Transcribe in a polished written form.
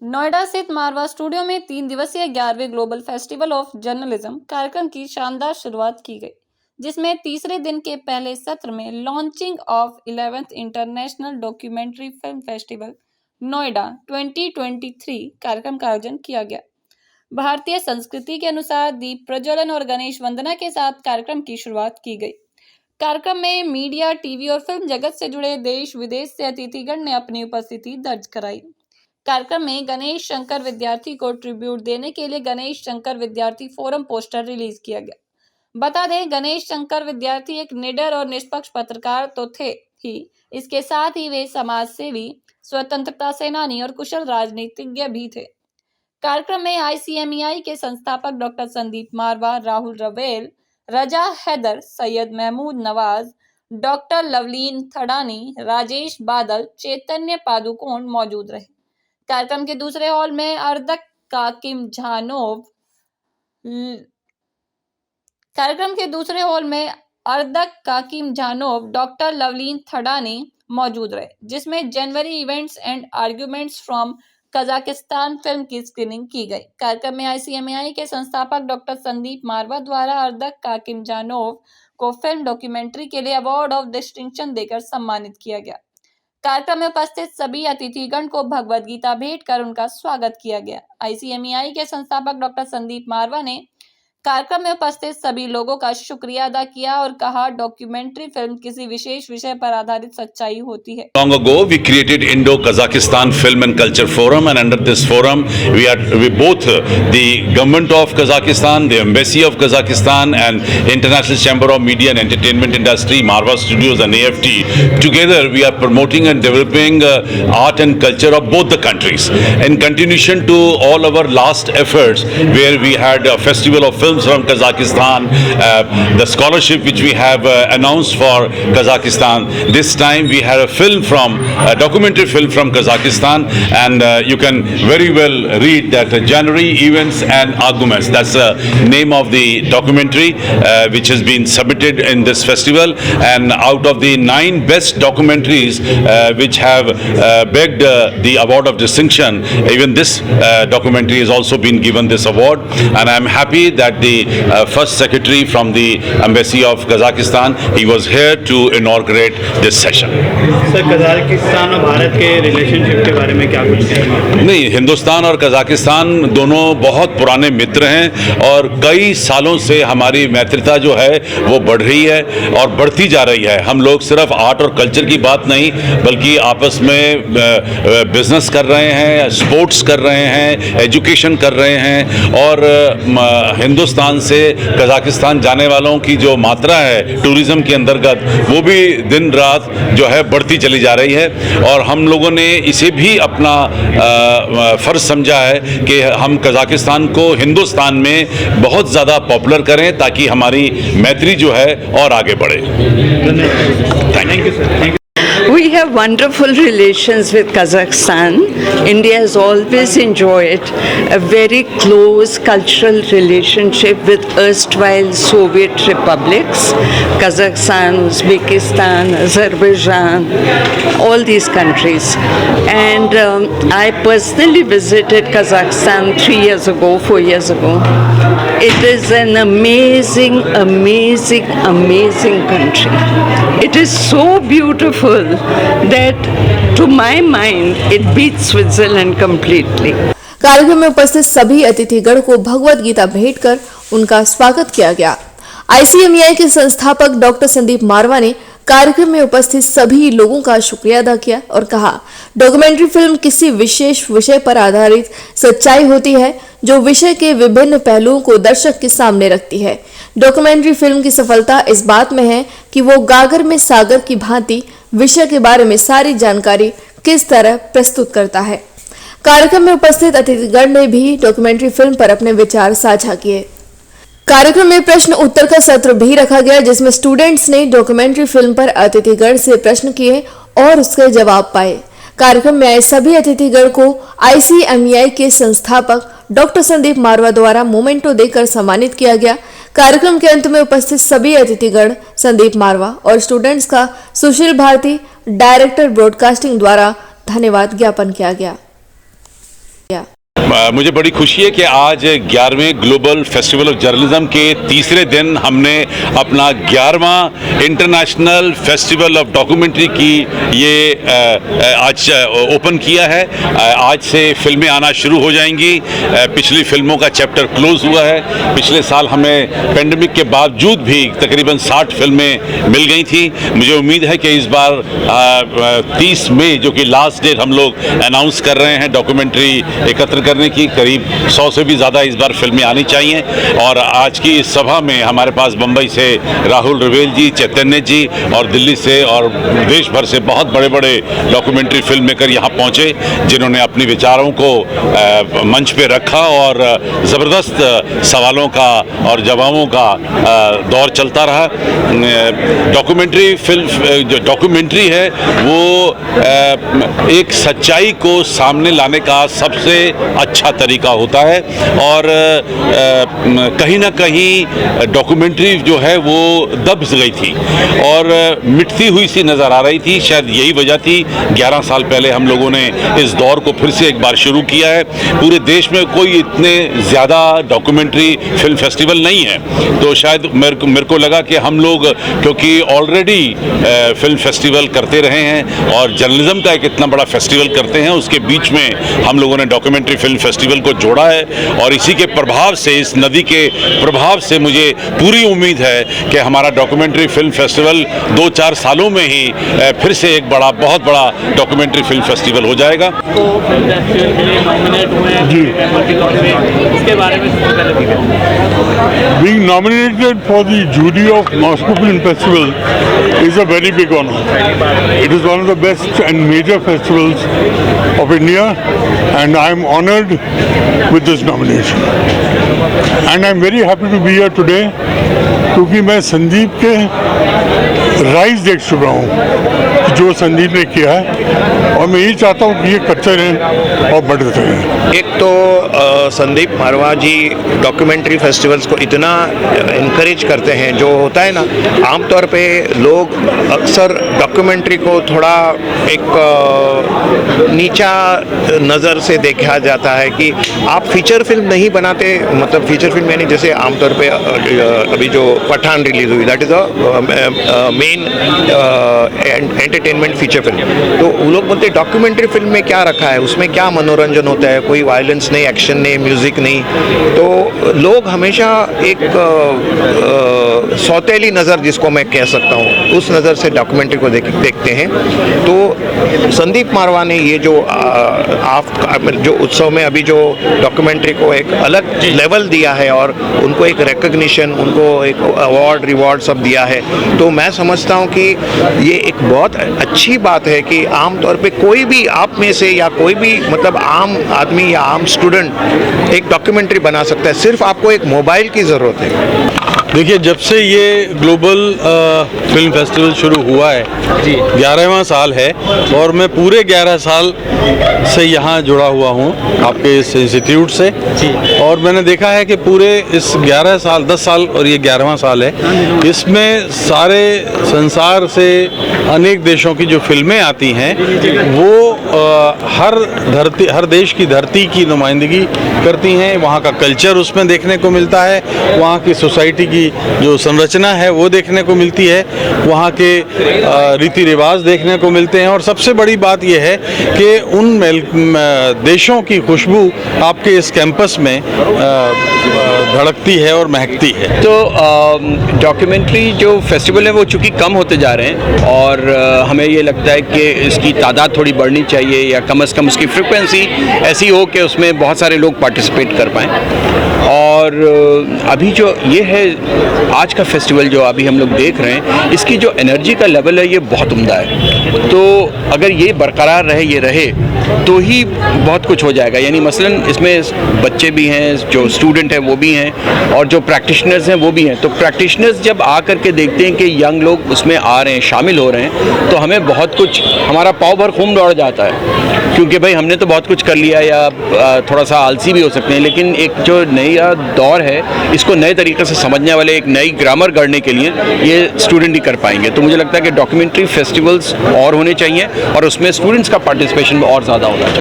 नोएडा स्थित मारवा स्टूडियो में 3 दिवसीय 11वें ग्लोबल फेस्टिवल ऑफ जर्नलिज्म कार्यक्रम की शानदार शुरुआत की गई, जिसमें तीसरे दिन के पहले सत्र में launching of 11th international documentary film festival Noida 2023 कार्यक्रम का आयोजन किया गया। भारतीय संस्कृति के अनुसार दीप प्रज्वलन और गणेश वंदना के साथ कार्यक्रम की शुरुआत की गई। कार्यक्रम में मीडिया, टीवी और फिल्म जगत से जुड़े देश विदेश से अतिथिगण ने अपनी उपस्थिति दर्ज कराई। कार्यक्रम में गणेश शंकर विद्यार्थी को ट्रिब्यूट देने के लिए गणेश शंकर विद्यार्थी फोरम पोस्टर रिलीज किया गया। बता दें, गणेश शंकर विद्यार्थी एक निडर और निष्पक्ष पत्रकार तो थे ही, इसके साथ ही वे समाज सेवी, स्वतंत्रता सेनानी और कुशल राजनीतिज्ञ भी थे। कार्यक्रम में ICMEI के संस्थापक डॉक्टर संदीप मारवा, राहुल रवेल, रजा हैदर, सैयद महमूद नवाज, डॉक्टर लवलीन थड़ानी, राजेश बादल, चैतन्य पादुकोण मौजूद रहे। कार्यक्रम के दूसरे हॉल में अर्दक काकिम झानोव, डॉक्टर लवलीन थड़ानी मौजूद रहे, जिसमें January events and arguments from Kazakhstan film की स्क्रीनिंग की गई। कार्यक्रम में ICMEI के संस्थापक डॉक्टर संदीप मारवा द्वारा अर्दक काकिम जानोव को फिल्म डॉक्यूमेंट्री के लिए अवार्ड ऑफ डिस्टिंक्शन देकर सम्मानित किया गया। कार्यक्रम में उपस्थित सभी अतिथिगण को भगवद गीता भेंट कर उनका स्वागत किया गया। ICMEI के संस्थापक डॉक्टर संदीप मारवा ने कार्यक्रम में उपस्थित सभी लोगों का शुक्रिया अदा किया और कहा, डॉक्यूमेंट्री फिल्म किसी विशेष विषय पर आधारित सच्चाई होती है। Long ago, we created Indo-Kazakhstan Film and Culture Forum, and under this forum, we both the government of Kazakhstan, the embassy of Kazakhstan, and International Chamber of Media and Entertainment Industry, Marva Studios, and AFT. Together, we are promoting and developing art and culture of both the countries. In continuation to all our last efforts, where we had a festival of films from Kazakhstan, the scholarship which we have announced for Kazakhstan. This time we had a documentary film from Kazakhstan, and you can very well read that January events and arguments. That's the name of the documentary which has been submitted in this festival. And out of the 9 best documentaries which have begged the award of distinction, even this documentary has also been given this award. And I'm happy that the first secretary from the embassy of Kazakhstan, he was here to inaugurate this session. Sir, Kazakhstan और भारत के relationship के बारे में क्या कुछ कहना? नहीं, हिंदुस्तान और कजाकिस्तान दोनों बहुत पुराने मित्र हैं और कई सालों से हमारी मैत्रिता जो है वो बढ़ रही है और बढ़ती जा रही है। हम लोग सिर्फ आर्ट और कल्चर की बात नहीं, बल्कि आपस में बिजनेस कर रहे हैं, स्पोर्ट्स कर रहे हैं, एजुकेशन कर रहे हैं, और हिंदुस्तान से कजाकिस्तान जाने वालों की जो मात्रा है टूरिज़्म के अंतर्गत, वो भी दिन रात जो है बढ़ती चली जा रही है। और हम लोगों ने इसे भी अपना फ़र्ज समझा है कि हम कजाकिस्तान को हिंदुस्तान में बहुत ज़्यादा पॉपुलर करें, ताकि हमारी मैत्री जो है और आगे बढ़े। Thank you sir. We have wonderful relations with Kazakhstan. India has always enjoyed a very close cultural relationship with erstwhile Soviet republics, Kazakhstan, Uzbekistan, Azerbaijan, all these countries. And I personally visited Kazakhstan 3 years ago, 4 years ago. It is an amazing, amazing, amazing country. It is so beautiful that to my mind it beats Switzerland completely. कार्यक्रम में उपस्थित सभी अतिथिगण को भगवद गीता भेंट कर उनका स्वागत किया गया। ICMEI के संस्थापक डॉक्टर संदीप मारवा ने कार्यक्रम में उपस्थित सभी लोगों का शुक्रिया अदा किया और कहा, डॉक्यूमेंट्री फिल्म किसी विशेष विषय पर आधारित सच्चाई होती है, जो विषय के विभिन्न पहलुओं को दर्शक के सामने रखती है। डॉक्यूमेंट्री फिल्म की सफलता इस बात में है कि वो गागर में सागर की भांति विषय के बारे में सारी जानकारी किस तरह प्रस्तुत करता है। कार्यक्रम में उपस्थित अतिथिगण ने भी डॉक्यूमेंट्री फिल्म पर अपने विचार साझा किए। कार्यक्रम में प्रश्न उत्तर का सत्र भी रखा गया, जिसमें स्टूडेंट्स ने डॉक्यूमेंट्री फिल्म पर अतिथिगण से प्रश्न किए और उसके जवाब पाए। कार्यक्रम में आए सभी अतिथिगण को ICMEI के संस्थापक डॉक्टर संदीप मारवा द्वारा मोमेंटो देकर सम्मानित किया गया। कार्यक्रम के अंत में उपस्थित सभी अतिथिगण संदीप मारवा और स्टूडेंट्स का सुशील भारती, डायरेक्टर ब्रॉडकास्टिंग द्वारा धन्यवाद ज्ञापन किया गया। किया। मुझे बड़ी खुशी है कि आज 11वें ग्लोबल फेस्टिवल ऑफ जर्नलिज्म के तीसरे दिन हमने अपना 11वां इंटरनेशनल फेस्टिवल ऑफ डॉक्यूमेंट्री की ये आज ओपन किया है। आज से फिल्में आना शुरू हो जाएंगी। पिछली फिल्मों का चैप्टर क्लोज हुआ है। पिछले साल हमें पेंडेमिक के बावजूद भी तकरीबन 60 फिल्में मिल गई थी। मुझे उम्मीद है कि इस बार 30 मई जो कि लास्ट डेट हम लोग अनाउंस कर रहे हैं डॉक्यूमेंट्री एकत्र करने की, करीब 100 से भी ज़्यादा इस बार फिल्में आनी चाहिए। और आज की इस सभा में हमारे पास बम्बई से राहुल रवेल जी, चैतन्य जी और दिल्ली से और देश भर से बहुत बड़े बड़े डॉक्यूमेंट्री फिल्म मेकर यहाँ पहुँचे, जिन्होंने अपने विचारों को मंच पे रखा और ज़बरदस्त सवालों का और जवाबों का दौर चलता रहा। डॉक्यूमेंट्री फिल्म जो डॉक्यूमेंट्री है वो एक सच्चाई को सामने लाने का सबसे अच्छा तरीका होता है और कहीं ना कहीं डॉक्यूमेंट्री जो है वो दब गई थी और मिटती हुई सी नज़र आ रही थी। शायद यही वजह थी 11 साल पहले हम लोगों ने इस दौर को फिर से एक बार शुरू किया है। पूरे देश में कोई इतने ज़्यादा डॉक्यूमेंट्री फिल्म फेस्टिवल नहीं है, तो शायद मेरे को लगा कि हम लोग क्योंकि ऑलरेडी फिल्म फेस्टिवल करते रहे हैं और जर्नलिज्म का एक इतना बड़ा फेस्टिवल करते हैं, उसके बीच में हम लोगों ने डॉक्यूमेंट्री फिल्म फेस्टिवल को जोड़ा है और इसी के प्रभाव से, इस नदी के प्रभाव से मुझे पूरी उम्मीद है कि हमारा डॉक्यूमेंट्री फिल्म फेस्टिवल 2-4 सालों में ही फिर से एक बहुत बड़ा डॉक्यूमेंट्री फिल्म फेस्टिवल हो जाएगा। तो फिल्म फेस्टिवल के लिए नॉमिनेट हुए हैं मेंबर के तौर पे, इसके बारे में सबसे पहले बताइए। Being nominated for the jury of Moscow Film Festival is a very big honor. It is one of the best and major festivals of India, and I am honored with this nomination. And I am very happy to be here today, क्योंकि मैं संदीप के rise देख चुका हूँ जो संदीप ने किया है और मैं यही चाहता हूँ कि ये करते रहें और बढ़ते रहें। एक तो संदीप मारवा जी डॉक्यूमेंट्री फेस्टिवल्स को इतना इनकरेज करते हैं। जो होता है ना, आमतौर पे लोग अक्सर डॉक्यूमेंट्री को थोड़ा एक नीचा नज़र से देखा जाता है कि आप फीचर फिल्म नहीं बनाते। मतलब फीचर फिल्म यानी जैसे आमतौर पे अभी जो पठान रिलीज हुई, that is a main entertainment feature film. तो वो लोग बोलते डॉक्यूमेंट्री फिल्म में क्या रखा है, उसमें क्या मनोरंजन होता है, कोई वायलेंस नहीं, एक्शन नहीं, म्यूज़िक नहीं। तो लोग हमेशा एक सौतेली नज़र, जिसको मैं कह सकता हूँ, उस नज़र से डॉक्यूमेंट्री को देखते हैं। तो संदीप मारवा ने ये जो जो उत्सव में अभी जो डॉक्यूमेंट्री को एक अलग लेवल दिया है और उनको एक रिकग्निशन, उनको एक अवार्ड रिवॉर्ड सब दिया है, तो मैं समझता हूँ कि ये एक बहुत अच्छी बात है कि आमतौर पे कोई भी आप में से या कोई भी मतलब आम आदमी या आम स्टूडेंट एक डॉक्यूमेंट्री बना सकता है। सिर्फ आपको एक मोबाइल की ज़रूरत है। देखिए, जब से ये ग्लोबल फिल्म फेस्टिवल शुरू हुआ है, 11वां साल है और मैं पूरे 11 साल से यहाँ जुड़ा हुआ हूँ आपके इस इंस्टीट्यूट से। और मैंने देखा है कि पूरे इस 11 साल, 10 साल और ये 11वां साल है, इसमें सारे संसार से अनेक देशों की जो फिल्में आती हैं वो हर देश की धरती की नुमाइंदगी करती हैं। वहाँ का कल्चर उसमें देखने को मिलता है, वहाँ की सोसाइटी की जो संरचना है वो देखने को मिलती है, वहाँ के रीति रिवाज देखने को मिलते हैं। और सबसे बड़ी बात यह है कि उन देशों की खुशबू आपके इस कैंपस में धड़कती है और महकती है। तो डॉक्यूमेंट्री जो फेस्टिवल है वो चूँकि कम होते जा रहे हैं और हमें ये लगता है कि इसकी तादाद थोड़ी बढ़नी चाहिए या कम से कम उसकी फ्रिक्वेंसी ऐसी हो कि उसमें बहुत सारे लोग पार्टिसिपेट कर पाएँ। और अभी जो ये है आज का फेस्टिवल जो अभी हम लोग देख रहे हैं, इसकी जो एनर्जी का लेवल है ये बहुत उम्दा है। तो अगर ये बरकरार रहे, ये रहे, तो ही बहुत कुछ हो जाएगा। यानी मसलन इसमें बच्चे भी हैं, जो स्टूडेंट हैं वो भी हैं और जो प्रैक्टिशनर्स हैं वो भी हैं। तो प्रैक्टिशनर्स जब आ करके देखते हैं कि यंग लोग उसमें आ रहे हैं, शामिल हो रहे हैं, तो हमें बहुत कुछ, हमारा पाव भर खून दौड़ जाता है, क्योंकि भाई हमने तो बहुत कुछ कर लिया या थोड़ा सा आलसी भी हो सकते हैं, लेकिन एक जो नया दौर है इसको नए तरीके से समझने वाले, एक नई ग्रामर गढ़ने के लिए ये स्टूडेंट ही कर पाएंगे। तो मुझे लगता है कि डॉक्यूमेंट्री फेस्टिवल्स और होने चाहिए और उसमें स्टूडेंट्स का पार्टिसिपेशन और ज़्यादा होना चाहिए।